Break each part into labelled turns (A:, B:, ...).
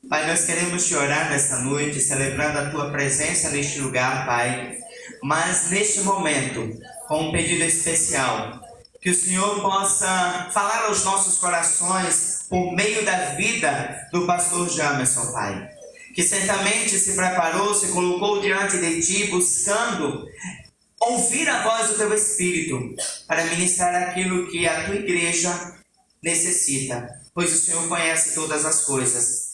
A: Pai, nós queremos te orar nesta noite, celebrando a tua presença neste lugar, Pai. Mas neste momento, com um pedido especial, que o Senhor possa falar aos nossos corações por meio da vida do pastor Jamerson, Pai. Que certamente se preparou, se colocou diante de ti, buscando ouvir a voz do teu Espírito para ministrar aquilo que a tua igreja necessita, pois o Senhor conhece todas as coisas.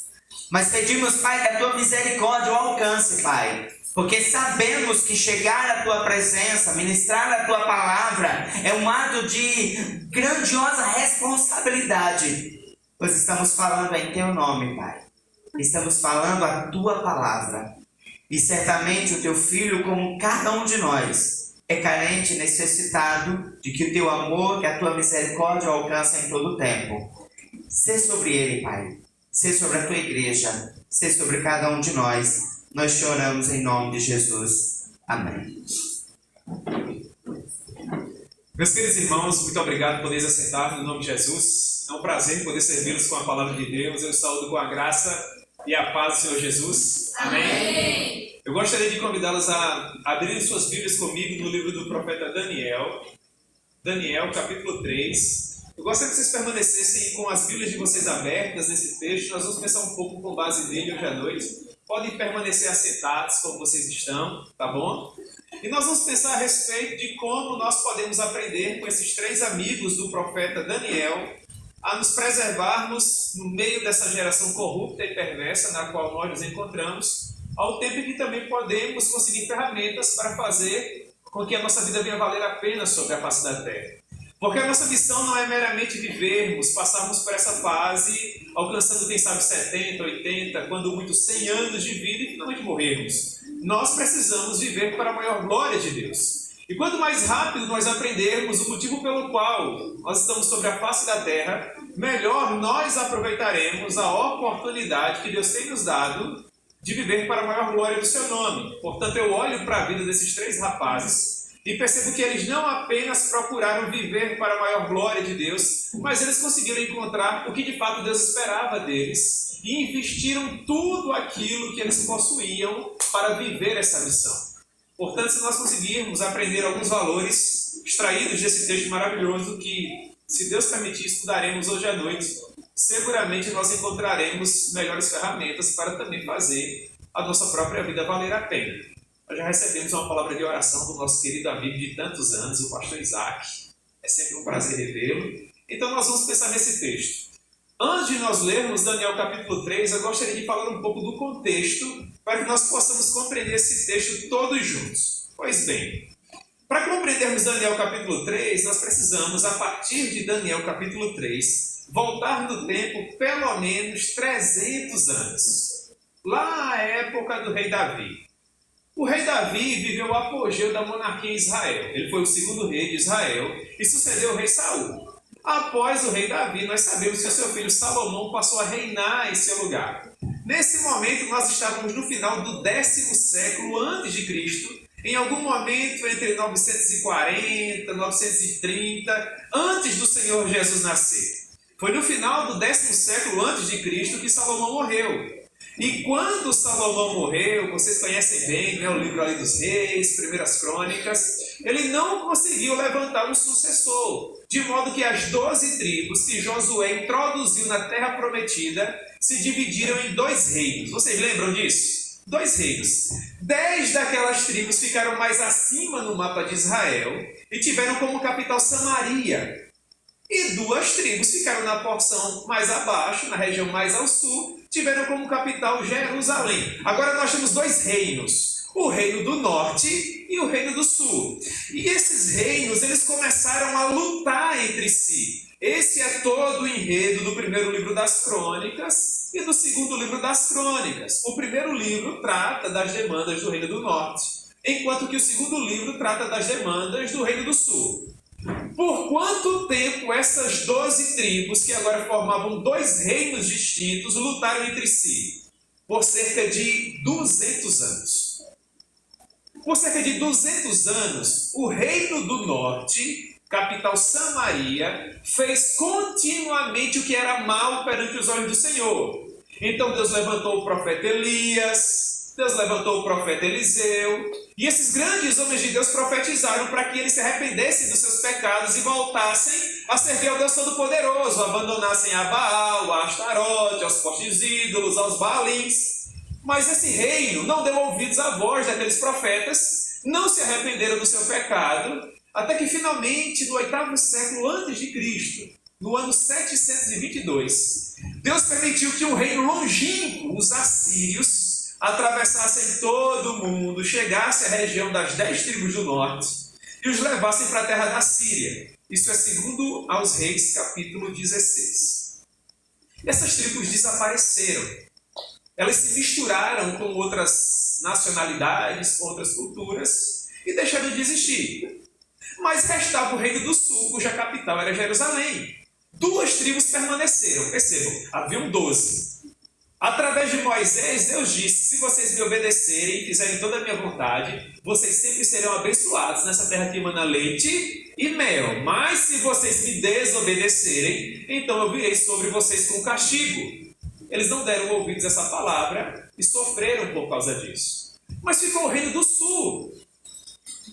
A: Mas pedimos, Pai, que a tua misericórdia o alcance, Pai, porque sabemos que chegar à tua presença, ministrar a tua palavra, é um ato de grandiosa responsabilidade, pois estamos falando em teu nome, Pai. Estamos falando a tua palavra. E certamente o teu filho, como cada um de nós, é carente e necessitado de que o teu amor, que a tua misericórdia o alcance em todo o tempo. Sê sobre ele, Pai. Sê sobre a tua igreja. Sê sobre cada um de nós. Nós te oramos em nome de Jesus. Amém.
B: Meus queridos irmãos, muito obrigado por poderes assentar no nome de Jesus. É um prazer poder servi-los com a palavra de Deus. Eu saúdo com a graça e a paz do Senhor Jesus. Amém. Eu gostaria de convidá-los a abrirem suas Bíblias comigo no livro do profeta Daniel. Daniel, capítulo 3. Eu gostaria que vocês permanecessem com as Bíblias de vocês abertas nesse texto. Nós vamos pensar um pouco com base nele hoje à noite. Podem permanecer assentados como vocês estão, tá bom? E nós vamos pensar a respeito de como nós podemos aprender com esses três amigos do profeta Daniel a nos preservarmos no meio dessa geração corrupta e perversa na qual nós nos encontramos, ao tempo que também podemos conseguir ferramentas para fazer com que a nossa vida venha valer a pena sobre a face da terra. Porque a nossa missão não é meramente vivermos, passarmos por essa fase, alcançando quem sabe 70, 80, quando muito 100 anos de vida e finalmente morrermos. Nós precisamos viver para a maior glória de Deus. E quanto mais rápido nós aprendermos o motivo pelo qual nós estamos sobre a face da terra, melhor nós aproveitaremos a oportunidade que Deus tem nos dado de viver para a maior glória do seu nome. Portanto, eu olho para a vida desses três rapazes e percebo que eles não apenas procuraram viver para a maior glória de Deus, mas eles conseguiram encontrar o que de fato Deus esperava deles e investiram tudo aquilo que eles possuíam para viver essa missão. Portanto, se nós conseguirmos aprender alguns valores extraídos desse texto maravilhoso que, se Deus permitir, estudaremos hoje à noite, seguramente nós encontraremos melhores ferramentas para também fazer a nossa própria vida valer a pena. Nós já recebemos uma palavra de oração do nosso querido amigo de tantos anos, o pastor Isaac. É sempre um prazer revê-lo. Então nós vamos pensar nesse texto. Antes de nós lermos Daniel capítulo 3, eu gostaria de falar um pouco do contexto para que nós possamos compreender esse texto todos juntos. Pois bem, para compreendermos Daniel capítulo 3, nós precisamos, a partir de Daniel capítulo 3, voltar no tempo pelo menos 300 anos. Lá à época do rei Davi. O rei Davi viveu o apogeu da monarquia em Israel. Ele foi o segundo rei de Israel e sucedeu o rei Saul. Após o rei Davi, nós sabemos que o seu filho Salomão passou a reinar em seu lugar. Nesse momento, nós estávamos no final do 10º século antes de Cristo, em algum momento entre 940 e 930, antes do Senhor Jesus nascer. Foi no final do 10º século antes de Cristo que Salomão morreu. E quando Salomão morreu, vocês conhecem bem, né, o livro ali dos reis, primeiras crônicas, ele não conseguiu levantar um sucessor, de modo que as 12 tribos que Josué introduziu na terra prometida se dividiram em 2 reinos. Vocês lembram disso? 2 reinos. 10 daquelas tribos ficaram mais acima no mapa de Israel e tiveram como capital Samaria. E 2 tribos ficaram na porção mais abaixo, na região mais ao sul, tiveram como capital Jerusalém. Agora nós temos 2 reinos, o reino do norte e o reino do sul. E esses reinos, eles começaram a lutar entre si. Esse é todo o enredo do primeiro livro das crônicas e do segundo livro das crônicas. O primeiro livro trata das demandas do reino do norte, enquanto que o segundo livro trata das demandas do reino do sul. Por quanto tempo essas 12 tribos, que agora formavam 2 reinos distintos, lutaram entre si? Por cerca de 200 anos. Por cerca de 200 anos, o reino do norte, capital Samaria, fez continuamente o que era mal perante os olhos do Senhor. Então Deus levantou o profeta Elias, Deus levantou o profeta Eliseu, e esses grandes homens de Deus profetizaram para que eles se arrependessem dos seus pecados e voltassem a servir ao Deus Todo-Poderoso, abandonassem a Baal, a Astarote, aos postes ídolos, aos Baalins. Mas esse reino não deu ouvidos à voz daqueles profetas, não se arrependeram do seu pecado, até que finalmente, no 8º século antes de Cristo, no ano 722, Deus permitiu que um reino longínquo, os assírios, atravessassem todo o mundo, chegassem à região das 10 tribos do norte e os levassem para a terra da Síria. Isso é segundo aos Reis, capítulo 16. Essas tribos desapareceram. Elas se misturaram com outras nacionalidades, com outras culturas e deixaram de existir. Mas restava o reino do sul, cuja capital era Jerusalém. 2 tribos permaneceram, percebam, haviam 12. Através de Moisés, Deus disse: se vocês me obedecerem e fizerem toda a minha vontade, vocês sempre serão abençoados nessa terra que emana leite e mel. Mas se vocês me desobedecerem, então eu virei sobre vocês com castigo. Eles não deram ouvidos a essa palavra e sofreram por causa disso. Mas ficou o reino do sul.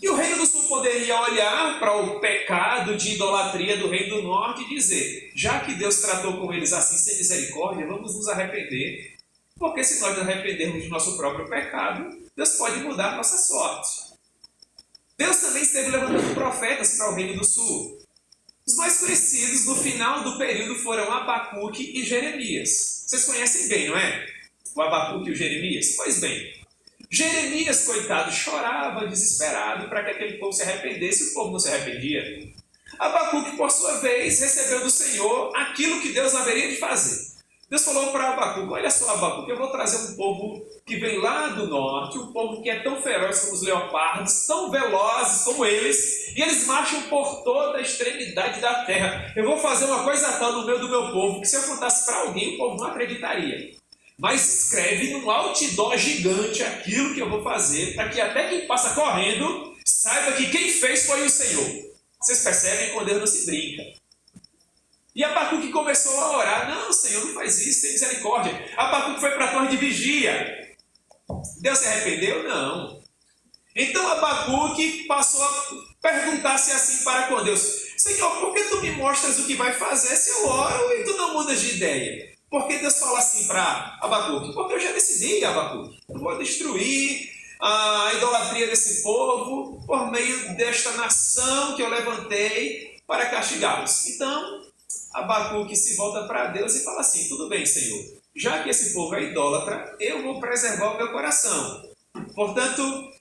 B: E o reino do sul poderia olhar para o pecado de idolatria do reino do norte e dizer: já que Deus tratou com eles assim sem misericórdia, vamos nos arrepender. Porque se nós nos arrependermos de nosso próprio pecado, Deus pode mudar a nossa sorte. Deus também esteve levantando profetas para o reino do sul. Os mais conhecidos no final do período foram Abacuque e Jeremias. Vocês conhecem bem, não é? O Abacuque e o Jeremias? Pois bem, Jeremias, coitado, chorava desesperado para que aquele povo se arrependesse, e o povo não se arrependia. Abacuque, por sua vez, recebeu do Senhor aquilo que Deus haveria de fazer. Deus falou para Abacuque: olha só, Abacuque, eu vou trazer um povo que vem lá do norte, um povo que é tão feroz como os leopardos, tão velozes como eles, e eles marcham por toda a extremidade da terra. Eu vou fazer uma coisa tal no meio do meu povo, que se eu contasse para alguém, o povo não acreditaria. Mas escreve num outdoor gigante aquilo que eu vou fazer, para que até quem passa correndo saiba que quem fez foi o Senhor. Vocês percebem, com Deus não se brinca. E Abacuque começou a orar: não, Senhor, não faz isso, tem misericórdia. Abacuque foi para a torre de vigia. Deus se arrependeu? Não. Então Abacuque passou a perguntar-se assim para com Deus: Senhor, por que tu me mostras o que vai fazer se eu oro e tu não mudas de ideia? Porque Deus fala assim para Abacuque: porque eu já decidi, Abacuque, eu vou destruir a idolatria desse povo por meio desta nação que eu levantei para castigá-los. Então, Abacuque se volta para Deus e fala assim: tudo bem, Senhor, já que esse povo é idólatra, eu vou preservar o meu coração. Portanto,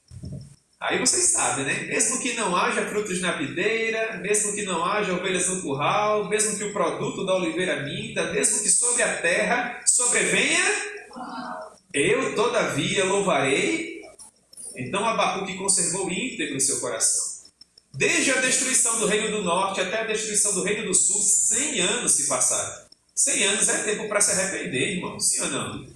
B: aí vocês sabem, né? Mesmo que não haja frutos na videira, mesmo que não haja ovelhas no curral, mesmo que o produto da oliveira minta, mesmo que sobre a terra sobrevenha, eu todavia louvarei. Então Abacuque conservou íntegro o seu coração. Desde a destruição do reino do norte até a destruição do reino do sul, 100 anos se passaram. 100 anos é tempo para se arrepender, irmão, sim ou não?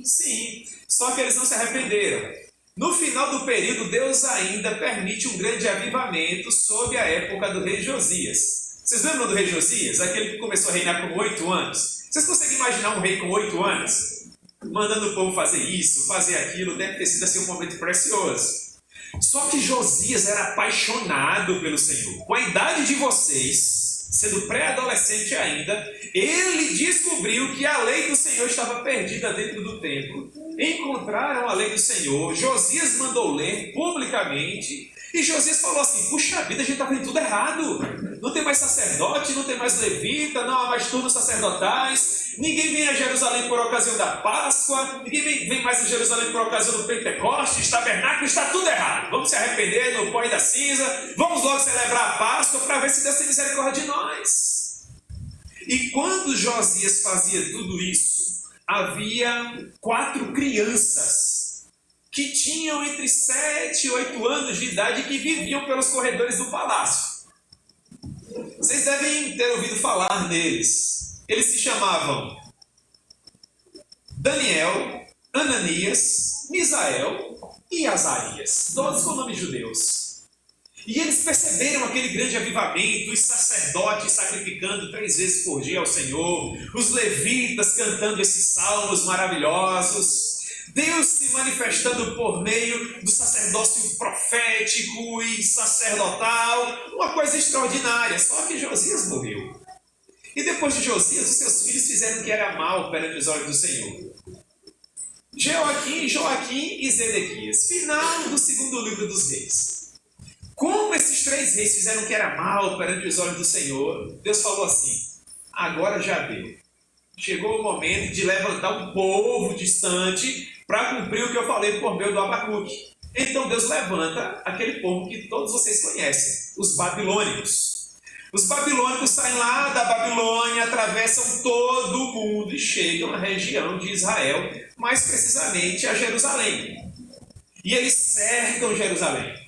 B: Sim, só que eles não se arrependeram. No final do período, Deus ainda permite um grande avivamento sob a época do rei Josias. Vocês lembram do rei Josias? Aquele que começou a reinar com 8 anos? Vocês conseguem imaginar um rei com 8 anos? Mandando o povo fazer isso, fazer aquilo, deve ter sido assim um momento precioso. Só que Josias era apaixonado pelo Senhor. Com a idade de vocês, sendo pré-adolescente ainda, ele descobriu que a lei do Senhor estava perdida dentro do templo. Encontraram a lei do Senhor, Josias mandou ler publicamente, e Josias falou assim: puxa vida, a gente está fazendo tudo errado. Não tem mais sacerdote, não tem mais levita, não há mais turnos sacerdotais, ninguém vem a Jerusalém por ocasião da Páscoa, ninguém vem mais a Jerusalém por ocasião do Pentecostes, tabernáculo, está tudo errado. Vamos se arrepender no pó e da cinza, vamos logo celebrar a Páscoa para ver se Deus tem misericórdia de nós. E quando Josias fazia tudo isso, havia 4 crianças que tinham entre 7 e 8 anos de idade que viviam pelos corredores do palácio. Vocês devem ter ouvido falar neles. Eles se chamavam Daniel, Ananias, Misael e Azarias, todos com nomes judeus. E eles perceberam aquele grande avivamento, os sacerdotes sacrificando 3 vezes por dia ao Senhor, os levitas cantando esses salmos maravilhosos, Deus se manifestando por meio do sacerdócio profético e sacerdotal, uma coisa extraordinária. Só que Josias morreu. E depois de Josias, os seus filhos fizeram o que era mal perante os olhos do Senhor. Joaquim e Zedequias. Final do 2º livro dos reis. Como esses 3 reis fizeram o que era mal perante os olhos do Senhor, Deus falou assim: agora já deu. Chegou o momento de levantar um povo distante para cumprir o que eu falei por meio do Abacuque. Então Deus levanta aquele povo que todos vocês conhecem, os babilônicos. Os babilônicos saem lá da Babilônia, atravessam todo o mundo e chegam à região de Israel, mais precisamente a Jerusalém. E eles cercam Jerusalém.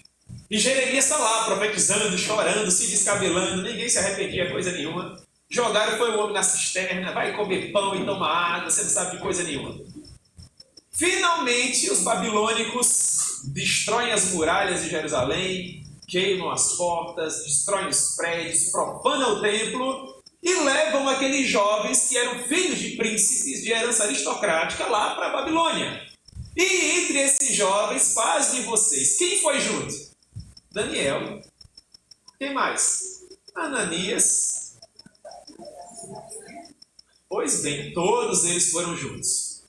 B: E Jeremias está lá, profetizando, chorando, se descabelando, ninguém se arrependia, coisa nenhuma. Jogaram foi o homem na cisterna, vai comer pão e tomar água, você não sabe de coisa nenhuma. Finalmente, os babilônicos destroem as muralhas de Jerusalém, queimam as portas, destroem os prédios, profanam o templo e levam aqueles jovens que eram filhos de príncipes de herança aristocrática lá para a Babilônia. E entre esses jovens, pasmem vocês, quem foi junto? Daniel. Quem mais? Ananias. Pois bem, todos eles foram juntos.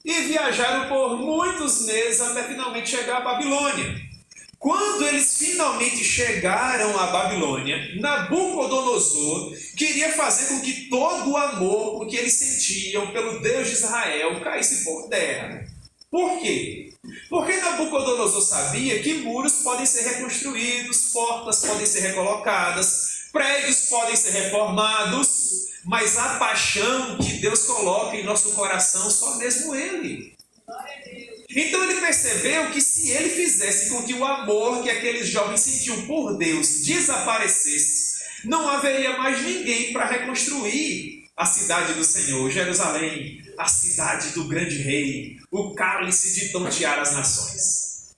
B: E viajaram por muitos meses até finalmente chegar à Babilônia. Quando eles finalmente chegaram à Babilônia, Nabucodonosor queria fazer com que todo o amor que eles sentiam pelo Deus de Israel caísse por terra. Por quê? Porque Nabucodonosor sabia que muros podem ser reconstruídos, portas podem ser recolocadas, prédios podem ser reformados, mas a paixão que Deus coloca em nosso coração, só mesmo Ele. Então ele percebeu que se ele fizesse com que o amor que aqueles jovens sentiam por Deus desaparecesse, não haveria mais ninguém para reconstruir a cidade do Senhor, Jerusalém, a cidade do grande rei, o cálice de tontear as nações.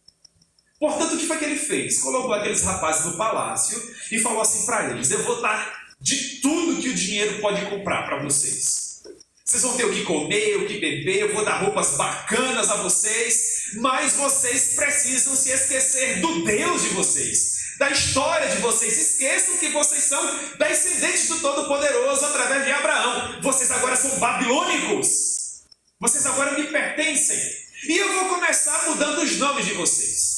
B: Portanto, o que foi que ele fez? Colocou aqueles rapazes no palácio e falou assim para eles: eu vou dar de tudo que o dinheiro pode comprar para vocês. Vocês vão ter o que comer, o que beber, eu vou dar roupas bacanas a vocês, mas vocês precisam se esquecer do Deus de vocês, da história de vocês. Esqueçam que vocês são descendentes do Todo-Poderoso através de Abraão. Vocês agora são babilônicos. Vocês agora me pertencem. E eu vou começar mudando os nomes de vocês.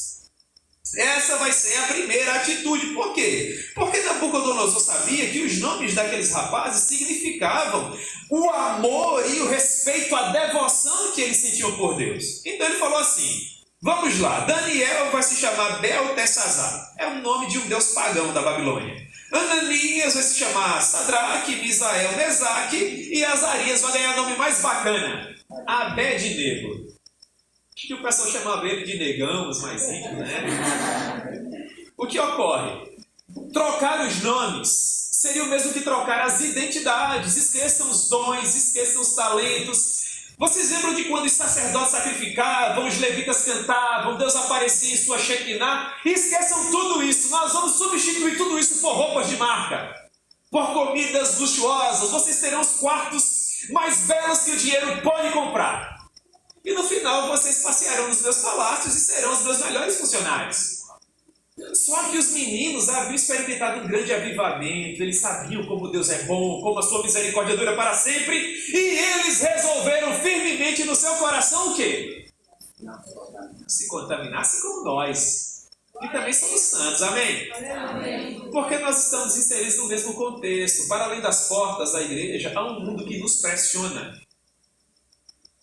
B: Essa vai ser a primeira atitude. Por quê? Porque Nabucodonosor sabia que os nomes daqueles rapazes significavam o amor e o respeito, a devoção que eles sentiam por Deus. Então ele falou assim: vamos lá, Daniel vai se chamar Beltesazar. É o nome de um deus pagão da Babilônia. Ananias vai se chamar Sadraque, Misael, Mesaque, e Azarias vai ganhar nome mais bacana, Abednego. Que o pessoal chamava ele de negão, os mais íntimos, né? O que ocorre? Trocar os nomes seria o mesmo que trocar as identidades. Esqueçam os dons, esqueçam os talentos. Vocês lembram de quando os sacerdotes sacrificavam, os levitas cantavam, Deus aparecia em sua Shekinah? Esqueçam tudo isso. Nós vamos substituir tudo isso por roupas de marca, por comidas luxuosas. Vocês terão os quartos mais belos que o dinheiro pode comprar. E no final vocês passearão nos meus palácios e serão os meus melhores funcionários. Só que os meninos haviam experimentado um grande avivamento, eles sabiam como Deus é bom, como a sua misericórdia dura para sempre, e eles resolveram firmemente no seu coração o quê? Se contaminassem como nós, que também somos santos, amém? Amém? Porque nós estamos inseridos no mesmo contexto. Para além das portas da igreja, há um mundo que nos pressiona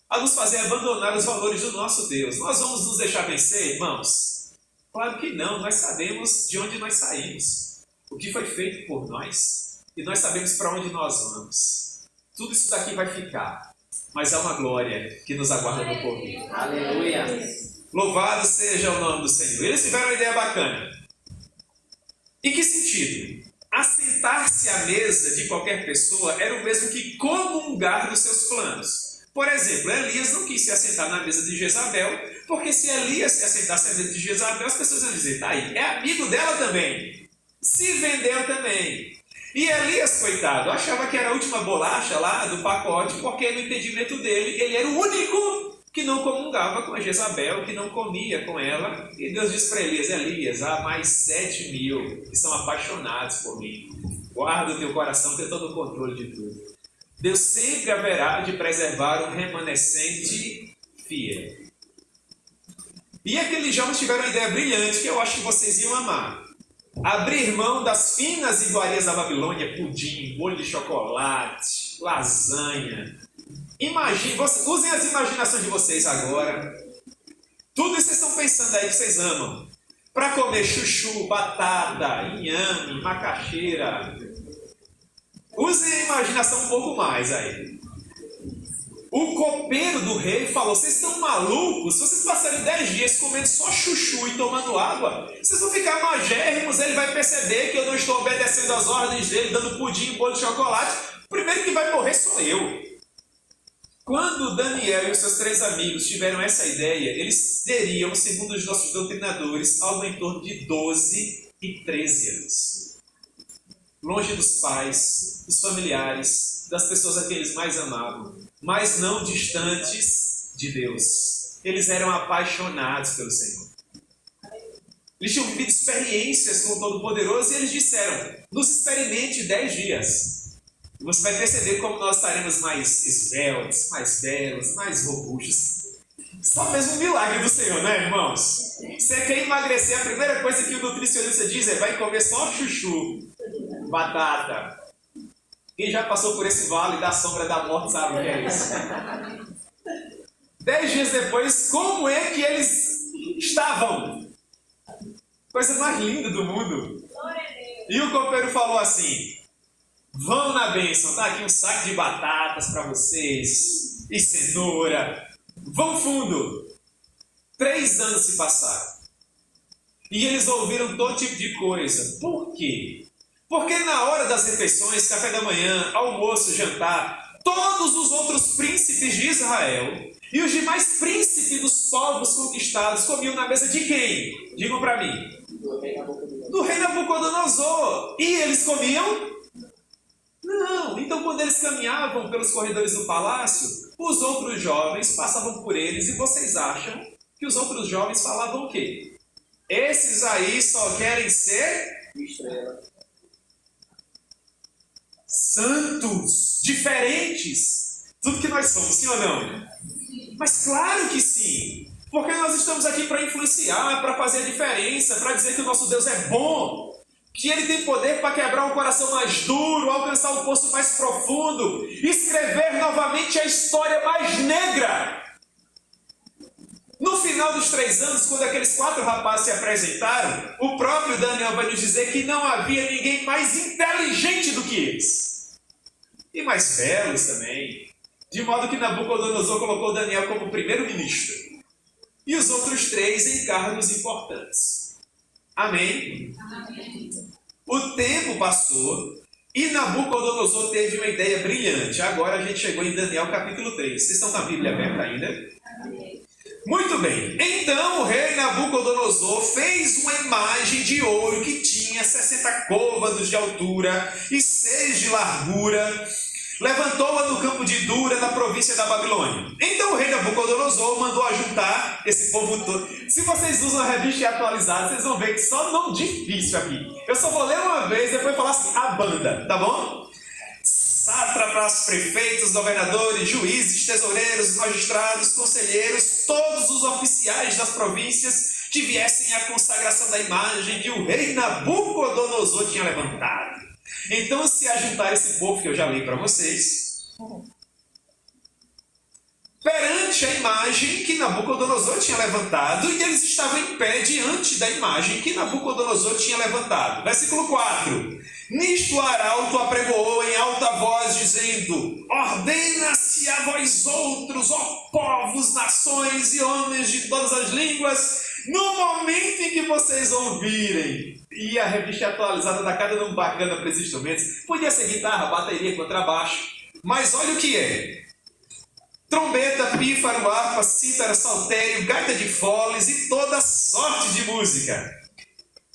B: a nos fazer abandonar os valores do nosso Deus. Nós vamos nos deixar vencer, irmãos? Claro que não, nós sabemos de onde nós saímos, o que foi feito por nós, e nós sabemos para onde nós vamos. Tudo isso daqui vai ficar, mas há uma glória que nos aguarda no porvir. Aleluia! Louvado seja o nome do Senhor. Eles tiveram uma ideia bacana. Em que sentido? Assentar-se à mesa de qualquer pessoa era o mesmo que comungar dos seus planos. Por exemplo, Elias não quis se assentar na mesa de Jezabel, porque se Elias se assentasse na mesa de Jezabel, as pessoas iam dizer, tá aí, é amigo dela também, se vendeu também. E Elias, coitado, achava que era a última bolacha lá do pacote, porque no entendimento dele, ele era o único que não comungava com a Jezabel, que não comia com ela. E Deus disse para Elias, Elias, há mais 7.000 que são apaixonados por mim. Guarda o teu coração, tem todo o controle de tudo. Deus sempre haverá de preservar um remanescente fiel. E aqueles jovens tiveram uma ideia brilhante, que eu acho que vocês iam amar. Abrir mão das finas iguarias da Babilônia, pudim, bolho de chocolate, lasanha. Imagine, usem as imaginações de vocês agora. Tudo isso vocês estão pensando aí que vocês amam. Para comer chuchu, batata, inhame, macaxeira. Usem a imaginação um pouco mais aí. O copeiro do rei falou, vocês estão malucos? Se vocês passarem 10 dias comendo só chuchu e tomando água, vocês vão ficar magérrimos, ele vai perceber que eu não estou obedecendo às ordens dele, dando pudim e bolo de chocolate. O primeiro que vai morrer sou eu. Quando Daniel e os seus 3 amigos tiveram essa ideia, eles teriam, segundo os nossos doutrinadores, algo em torno de 12 e 13 anos. Longe dos pais, dos familiares, das pessoas a quem eles mais amavam, mas não distantes de Deus. Eles eram apaixonados pelo Senhor. Eles tinham vivido experiências com o Todo-Poderoso e eles disseram, nos experimente 10 dias. E você vai perceber como nós estaremos mais esbeltos, mais belos, mais robustos. Só mesmo um milagre do Senhor, né, irmãos? Você quer emagrecer, a primeira coisa que o nutricionista diz é vai comer só chuchu, batata. Quem já passou por esse vale da sombra da morte sabe o que é isso. 10 dias depois, como é que eles estavam? Coisa mais linda do mundo. E o copeiro falou assim, vão na bênção, tá aqui um saco de batatas para vocês, e cenoura. Vão fundo. 3 anos se passaram. E eles ouviram todo tipo de coisa. Por quê? Porque na hora das refeições, café da manhã, almoço, jantar, todos os outros príncipes de Israel e os demais príncipes dos povos conquistados comiam na mesa de quem? Digam para mim. Do rei Nabucodonosor. E eles comiam? Não. Então quando eles caminhavam pelos corredores do palácio, os outros jovens passavam por eles e vocês acham que os outros jovens falavam o quê? Esses aí só querem ser santos, diferentes, tudo que nós somos, sim ou não? Mas claro que sim, porque nós estamos aqui para influenciar, para fazer a diferença, para dizer que o nosso Deus é bom, que Ele tem poder para quebrar o coração mais duro, alcançar o poço mais profundo, escrever novamente a história mais negra. No final dos 3 anos, quando aqueles 4 rapazes se apresentaram, o próprio Daniel vai nos dizer que não havia ninguém mais inteligente do que eles. E mais belos também. De modo que Nabucodonosor colocou Daniel como primeiro-ministro. E os outros 3 em cargos importantes. Amém? Amém. O tempo passou e Nabucodonosor teve uma ideia brilhante. Agora a gente chegou em Daniel capítulo 3. Vocês estão com a Bíblia aberta ainda? Amém. Muito bem, então o rei Nabucodonosor fez uma imagem de ouro que tinha 60 côvados de altura e 6 de largura, levantou-a no campo de Dura, na província da Babilônia. Então o rei Nabucodonosor mandou ajuntar esse povo todo. Se vocês usam a revista atualizada, vocês vão ver que só nome difícil aqui. Eu só vou ler uma vez e depois falar assim, a banda, tá bom? Sátrapas, prefeitos, governadores, juízes, tesoureiros, magistrados, conselheiros, todos os oficiais das províncias que viessem à consagração da imagem que o rei Nabucodonosor tinha levantado. Então se ajuntar esse povo que eu já li para vocês, perante a imagem que Nabucodonosor tinha levantado, e eles estavam em pé diante da imagem que Nabucodonosor tinha levantado. Versículo 4. Nisto o arauto apregoou em alta voz, dizendo: ordena-se a vós outros, ó povos, nações e homens de todas as línguas, no momento em que vocês ouvirem. E a revista atualizada dá cada nome bacana para esses instrumentos. Podia ser guitarra, bateria, contrabaixo. Mas olha o que é. trombeta, pífaro, harpa, cítara, saltério, gaita de foles e toda sorte de música.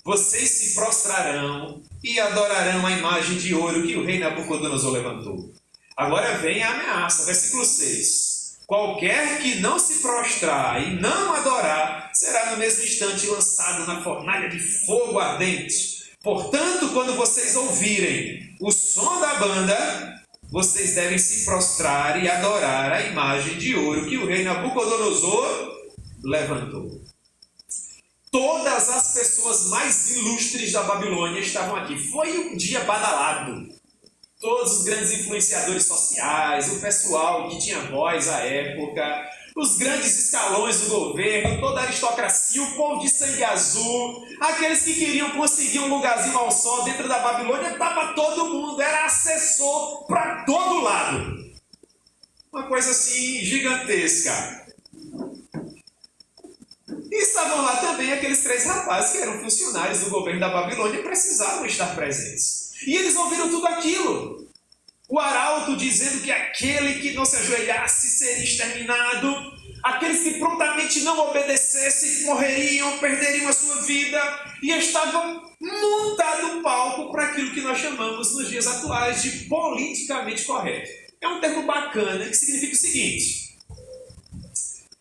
B: Vocês se prostrarão e adorarão a imagem de ouro que o rei Nabucodonosor levantou. Agora vem a ameaça, versículo 6. Qualquer que não se prostrar e não adorar, será no mesmo instante lançado na fornalha de fogo ardente. Portanto, quando vocês ouvirem o som da banda, vocês devem se prostrar e adorar a imagem de ouro que o rei Nabucodonosor levantou. Todas as pessoas mais ilustres da Babilônia estavam aqui. Foi um dia badalado. Todos os grandes influenciadores sociais, o pessoal que tinha voz à época, os grandes escalões do governo, toda a aristocracia, o povo de sangue azul, aqueles que queriam conseguir um lugarzinho ao sol dentro da Babilônia, estava todo mundo, era assessor para todo lado. Uma coisa assim gigantesca. E estavam lá também aqueles 3 rapazes que eram funcionários do governo da Babilônia e precisavam estar presentes. E eles ouviram tudo aquilo. O arauto dizendo que aquele que não se ajoelhasse seria exterminado, aqueles que prontamente não obedecessem morreriam, perderiam a sua vida, e estava montado o palco para aquilo que nós chamamos nos dias atuais de politicamente correto. É um termo bacana que significa o seguinte: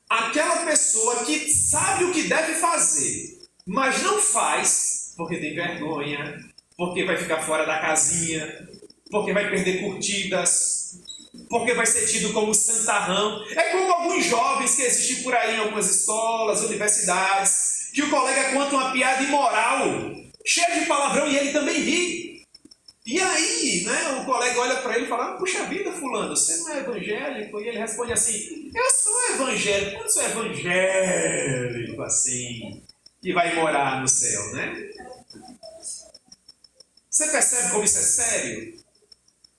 B: aquela pessoa que sabe o que deve fazer, mas não faz porque tem vergonha, porque vai ficar fora da casinha, porque vai perder curtidas, porque vai ser tido como santarrão. É como alguns jovens que existem por aí em algumas escolas, universidades, que o colega conta uma piada imoral, cheia de palavrão, e ele também ri. E aí, né, o colega olha para ele e fala: puxa vida, fulano, você não é evangélico? E ele responde assim: eu sou evangélico. Quando sou evangélico assim, e vai morar no céu, né? Você percebe como isso é sério?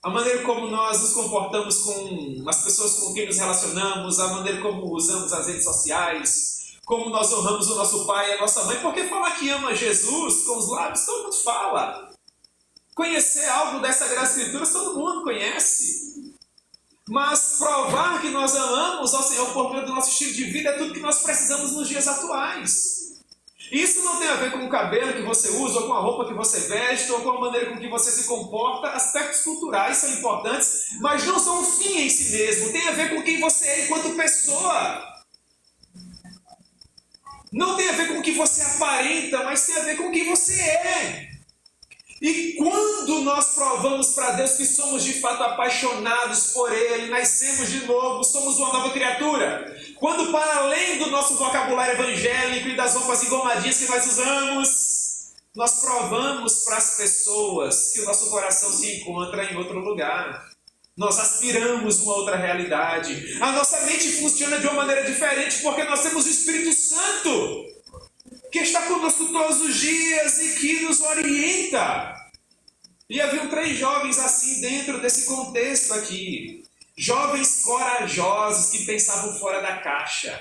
B: A maneira como nós nos comportamos com as pessoas com quem nos relacionamos, a maneira como usamos as redes sociais, como nós honramos o nosso pai e a nossa mãe, porque falar que ama Jesus com os lábios, todo mundo fala. Conhecer algo dessa Sagrada Escritura, todo mundo conhece. Mas provar que nós amamos ao Senhor por meio do nosso estilo de vida é tudo que nós precisamos nos dias atuais. Isso não tem a ver com o cabelo que você usa, ou com a roupa que você veste, ou com a maneira com que você se comporta. Aspectos culturais são importantes, mas não são um fim em si mesmo. Tem a ver com quem você é enquanto pessoa. Não tem a ver com o que você aparenta, mas tem a ver com quem você é. E quando nós provamos para Deus que somos de fato apaixonados por Ele, nascemos de novo, somos uma nova criatura, quando para além do nosso vocabulário evangélico e das roupas engomadinhas que nós usamos, nós provamos para as pessoas que o nosso coração se encontra em outro lugar. Nós aspiramos uma outra realidade. A nossa mente funciona de uma maneira diferente porque nós temos o Espírito Santo, que está conosco todos os dias e que nos orienta. E haviam 3 jovens assim dentro desse contexto aqui. Jovens corajosos que pensavam fora da caixa,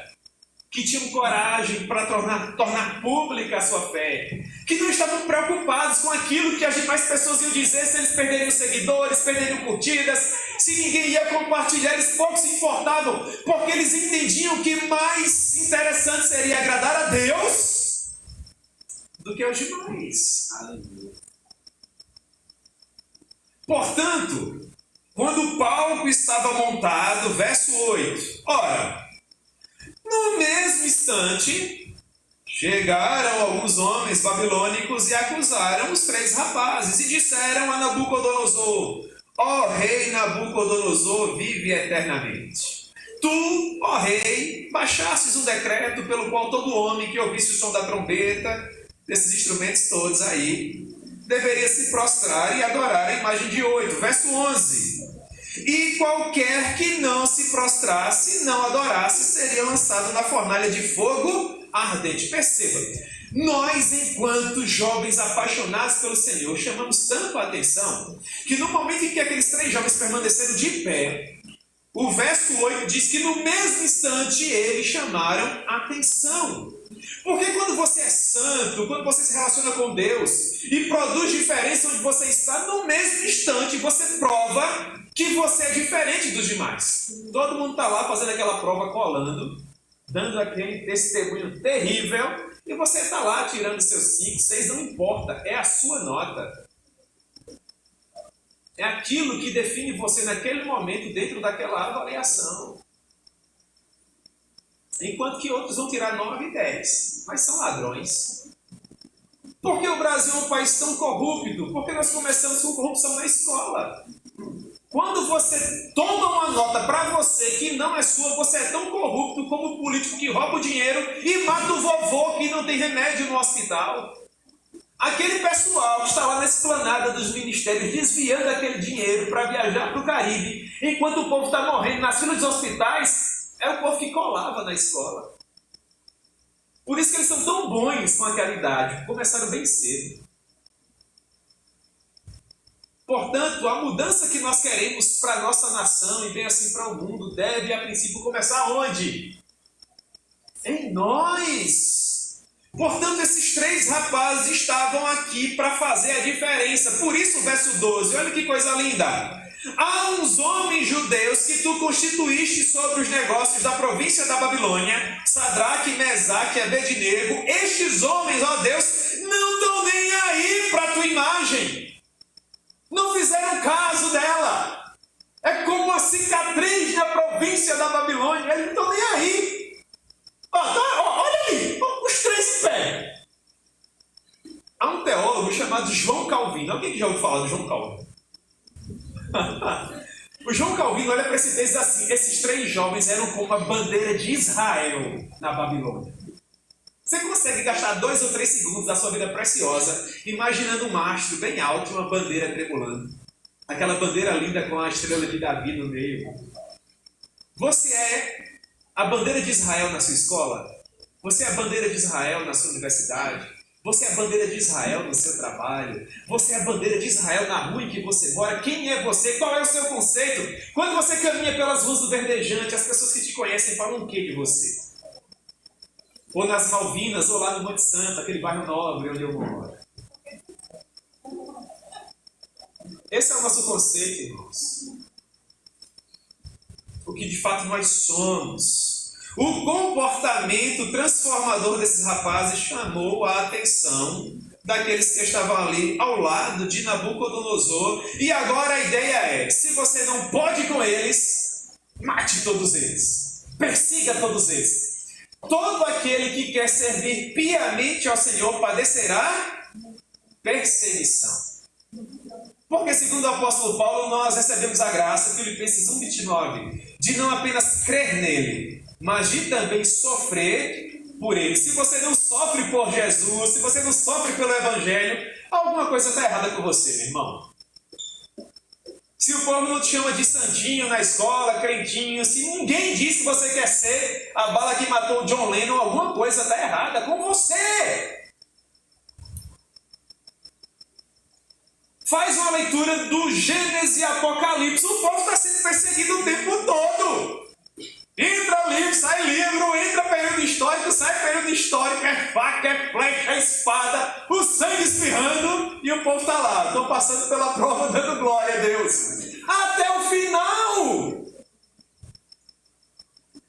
B: que tinham coragem para tornar pública a sua fé, que não estavam preocupados com aquilo que as demais pessoas iam dizer, se eles perderiam seguidores, perderiam curtidas, se ninguém ia compartilhar, eles pouco se importavam, porque eles entendiam que mais interessante seria agradar a Deus do que aos demais. Aleluia. Portanto, quando o palco estava montado, verso 8, ora, no mesmo instante, chegaram alguns homens babilônicos e acusaram os 3 rapazes e disseram a Nabucodonosor: ó rei Nabucodonosor, vive eternamente. Tu, ó rei, baixastes um decreto pelo qual todo homem que ouvisse o som da trombeta, desses instrumentos todos aí, deveria se prostrar e adorar a imagem de 8. Verso 11. E qualquer que não se prostrasse, não adorasse, seria lançado na fornalha de fogo ardente. Perceba, nós, enquanto jovens apaixonados pelo Senhor, chamamos tanto a atenção, que no momento em que aqueles 3 jovens permaneceram de pé, o verso 8 diz que no mesmo instante eles chamaram a atenção. Porque quando você é santo, quando você se relaciona com Deus e produz diferença onde você está, no mesmo instante você prova que você é diferente dos demais. Todo mundo está lá fazendo aquela prova colando, dando aquele testemunho terrível, e você está lá tirando seus 5, 6, não importa, é a sua nota. É aquilo que define você naquele momento dentro daquela avaliação. Enquanto que outros vão tirar 9 e 10, mas são ladrões. Por que o Brasil é um país tão corrupto? Porque nós começamos com corrupção na escola. Quando você toma uma nota para você que não é sua, você é tão corrupto como o político que rouba o dinheiro e mata o vovô que não tem remédio no hospital. Aquele pessoal que está lá na esplanada dos ministérios desviando aquele dinheiro para viajar para o Caribe, enquanto o povo está morrendo nas filas dos hospitais, é o povo que colava na escola. Por isso que eles são tão bons com aquela idade, começaram bem cedo. Portanto, a mudança que nós queremos para a nossa nação e bem assim para o mundo deve, a princípio, começar onde? Em nós. Portanto, esses 3 rapazes estavam aqui para fazer a diferença. Por isso, o verso 12, olha que coisa linda. Há uns homens judeus que tu constituíste sobre os negócios da província da Babilônia, Sadraque, Mesaque e Abednego. Estes homens, ó Deus, não estão nem aí para a tua imagem. Não fizeram caso dela. É como uma cicatriz na província da Babilônia. Eles não estão nem aí. Olha ali, os 3 pés. Há um teólogo chamado João Calvino. Alguém que já ouviu falar do João Calvino? O João Calvino olha para esse texto assim: esses 3 jovens eram como a bandeira de Israel na Babilônia. Você consegue gastar 2 ou 3 segundos da sua vida preciosa imaginando um mastro bem alto e uma bandeira tremulando? Aquela bandeira linda com a estrela de Davi no meio. Você é a bandeira de Israel na sua escola? Você é a bandeira de Israel na sua universidade? Você é a bandeira de Israel no seu trabalho? Você é a bandeira de Israel na rua em que você mora? Quem é você? Qual é o seu conceito? Quando você caminha pelas ruas do Verdejante, as pessoas que te conhecem falam o que de você? Ou nas Malvinas, ou lá no Monte Santo, aquele bairro nobre onde eu moro. Esse é o nosso conceito, irmãos. O que de fato nós somos. O comportamento transformador desses rapazes chamou a atenção daqueles que estavam ali ao lado de Nabucodonosor. E agora a ideia é, se você não pode com eles, mate todos eles. Persiga todos eles. Todo aquele que quer servir piamente ao Senhor padecerá perseguição. Porque, segundo o apóstolo Paulo, nós recebemos a graça, Filipenses 1:29, de não apenas crer nele, mas de também sofrer por ele. Se você não sofre por Jesus, se você não sofre pelo Evangelho, alguma coisa está errada com você, meu irmão. Se o povo não te chama de santinho na escola, crentinho, se ninguém diz que você quer ser a bala que matou o John Lennon, alguma coisa está errada com você. Faz uma leitura do Gênesis e Apocalipse. O povo está sendo perseguido o tempo todo. Entra livro, sai livro, entra período histórico, sai período histórico, é faca, é flecha, é espada, o sangue espirrando e o povo está lá. Estão passando pela prova, dando glória a Deus. Até o final.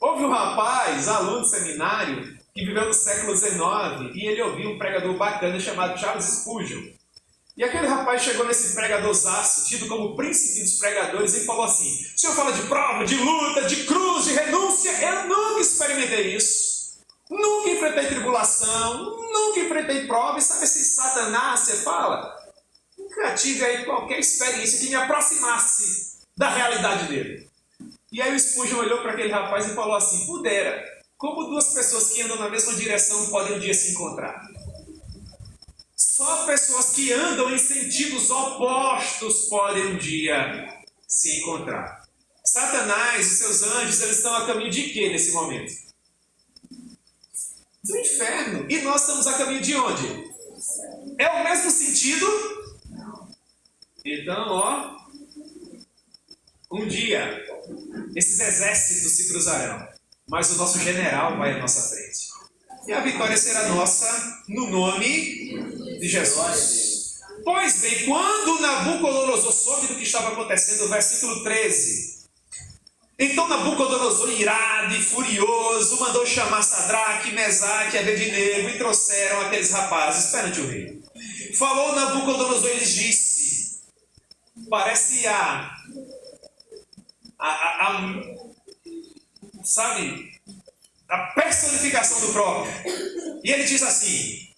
B: Houve um rapaz, aluno de seminário, que viveu no século XIX e ele ouviu um pregador bacana chamado Charles Spurgeon. E aquele rapaz chegou nesse pregadorzaço, tido como o príncipe dos pregadores, e falou assim: o senhor fala de prova, de luta, de cruz, de renúncia. Eu nunca experimentei isso. Nunca enfrentei tribulação, nunca enfrentei prova. E sabe esse Satanás, você fala? Nunca tive aí qualquer experiência que me aproximasse da realidade dele. E aí o Spurgeon olhou para aquele rapaz e falou assim: pudera, como 2 pessoas que andam na mesma direção podem um dia se encontrar? Só pessoas que andam em sentidos opostos podem um dia se encontrar. Satanás e seus anjos, eles estão a caminho de quê nesse momento? Do inferno. E nós estamos a caminho de onde? É o mesmo sentido? Então, ó, um dia, esses exércitos se cruzarão, mas o nosso general vai à nossa frente. E a vitória será nossa no nome de Jesus. Pois bem, quando Nabucodonosor soube do que estava acontecendo, versículo 13. Então Nabucodonosor, irado e furioso, mandou chamar Sadraque, Mesaque e Abednego e trouxeram aqueles rapazes perante o rei. Falou Nabucodonosor e lhes disse, parece sabe, a personificação do próprio. E ele diz assim,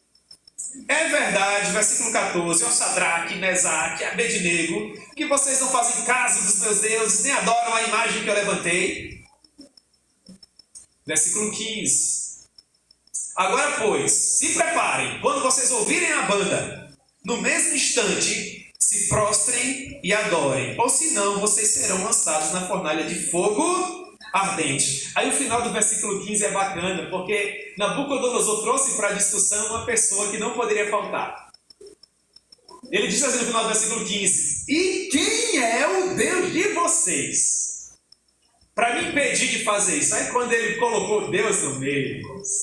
B: é verdade, versículo 14, ó Sadraque, Mesaque e Abednego, que vocês não fazem caso dos meus deuses, nem adoram a imagem que eu levantei. Versículo 15. Agora, pois, se preparem, quando vocês ouvirem a banda, no mesmo instante, se prostrem e adorem, ou senão vocês serão lançados na fornalha de fogo ardente. Aí o final do versículo 15 é bacana, porque Nabucodonosor trouxe para a discussão uma pessoa que não poderia faltar. Ele diz assim no final do versículo 15, e quem é o Deus de vocês? Para me impedir de fazer isso. Aí quando ele colocou Deus no meio,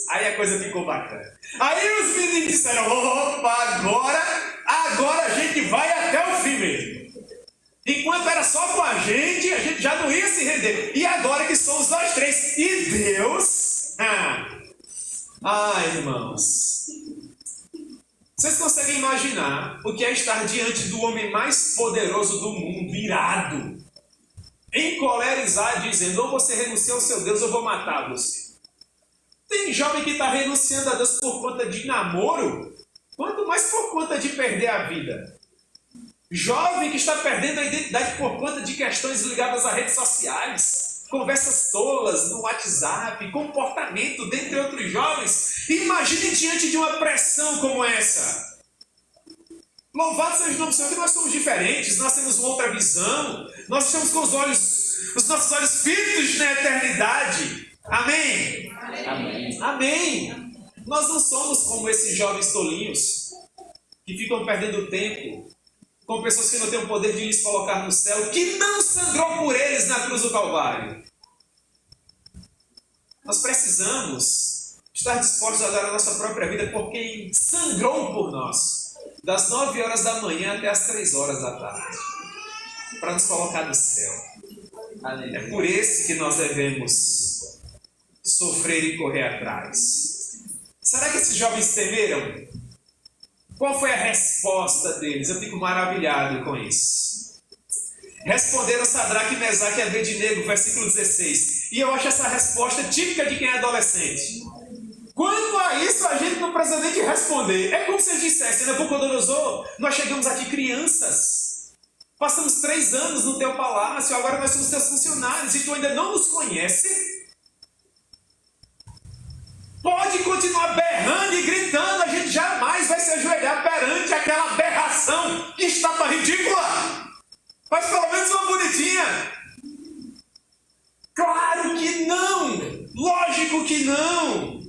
B: aí a coisa ficou bacana. Aí os meninos disseram, opa, agora a gente vai até o fim mesmo. Enquanto era só com a gente já não ia se render. E agora que somos nós três. E Deus... irmãos. Vocês conseguem imaginar o que é estar diante do homem mais poderoso do mundo, irado, encolerizado, dizendo, ou você renuncia ao seu Deus, ou eu vou matar você. Tem jovem que está renunciando a Deus por conta de namoro, quanto mais por conta de perder a vida. Jovem que está perdendo a identidade por conta de questões ligadas a redes sociais, conversas tolas no WhatsApp, comportamento, dentre outros jovens. Imagine diante de uma pressão como essa. Louvado seja o nome do Senhor, que nós somos diferentes, nós temos uma outra visão, nós estamos com os nossos olhos fitos na eternidade. Amém? Amém. Amém. Nós não somos como esses jovens tolinhos que ficam perdendo tempo com pessoas que não têm o poder de lhes colocar no céu, que não sangrou por eles na cruz do Calvário. Nós precisamos estar dispostos a dar a nossa própria vida por quem sangrou por nós, das 9 horas da manhã até as 3 horas da tarde, para nos colocar no céu. É por esse que nós devemos sofrer e correr atrás. Será que esses jovens temeram? Qual foi a resposta deles? Eu fico maravilhado com isso. Responderam Sadraque, Mesaque e Abednego, versículo 16. E eu acho essa resposta típica de quem é adolescente. Quanto a isso, a gente não precisa nem de responder. É como se eles dissessem, Nabucodonosor, nós chegamos aqui crianças. Passamos 3 anos no teu palácio, agora nós somos teus funcionários e tu ainda não nos conhece? Pode continuar berrando e gritando, a gente jamais vai se ajoelhar perante aquela aberração que está tão ridícula. Mas pelo menos uma bonitinha. Claro que não! Lógico que não!